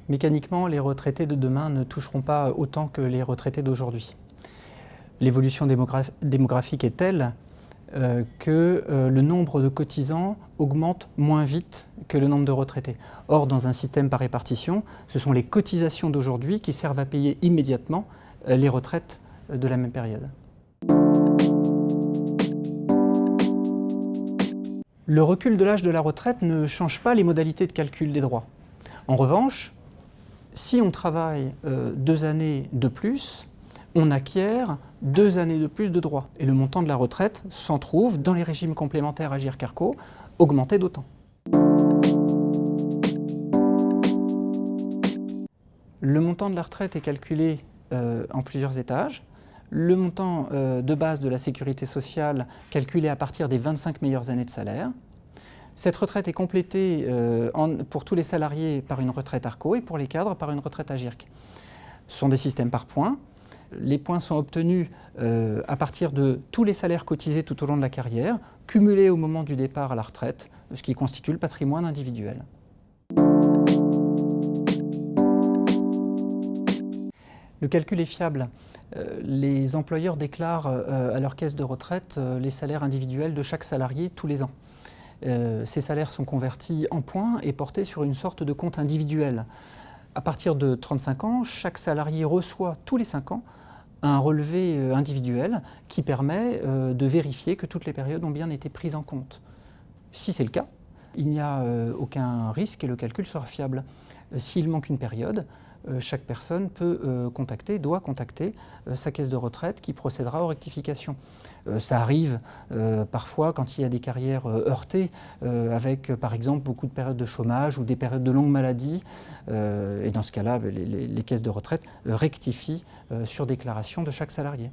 Mécaniquement, les retraités de demain ne toucheront pas autant que les retraités d'aujourd'hui. L'évolution démographique est telle que le nombre de cotisants augmente moins vite que le nombre de retraités. Or, dans un système par répartition, ce sont les cotisations d'aujourd'hui qui servent à payer immédiatement les retraites de la même période. Le recul de l'âge de la retraite ne change pas les modalités de calcul des droits. En revanche, si on travaille 2 années de plus, on acquiert 2 années de plus de droits. Et le montant de la retraite s'en trouve, dans les régimes complémentaires Agirc-Arrco, augmenté d'autant. Le montant de la retraite est calculé en plusieurs étages. Le montant de base de la sécurité sociale calculé à partir des 25 meilleures années de salaire. Cette retraite est complétée pour tous les salariés par une retraite Arco et pour les cadres par une retraite Agirc. Ce sont des systèmes par points. Les points sont obtenus à partir de tous les salaires cotisés tout au long de la carrière, cumulés au moment du départ à la retraite, ce qui constitue le patrimoine individuel. Le calcul est fiable. Les employeurs déclarent à leur caisse de retraite les salaires individuels de chaque salarié tous les ans. Ces salaires sont convertis en points et portés sur une sorte de compte individuel. À partir de 35 ans, chaque salarié reçoit tous les 5 ans un relevé individuel qui permet de vérifier que toutes les périodes ont bien été prises en compte. Si c'est le cas, il n'y a aucun risque et le calcul sera fiable. S'il manque une période, chaque personne doit contacter sa caisse de retraite qui procédera aux rectifications. Ça arrive parfois quand il y a des carrières heurtées, avec par exemple beaucoup de périodes de chômage ou des périodes de longue maladie. Et dans ce cas-là, les caisses de retraite rectifient sur déclaration de chaque salarié.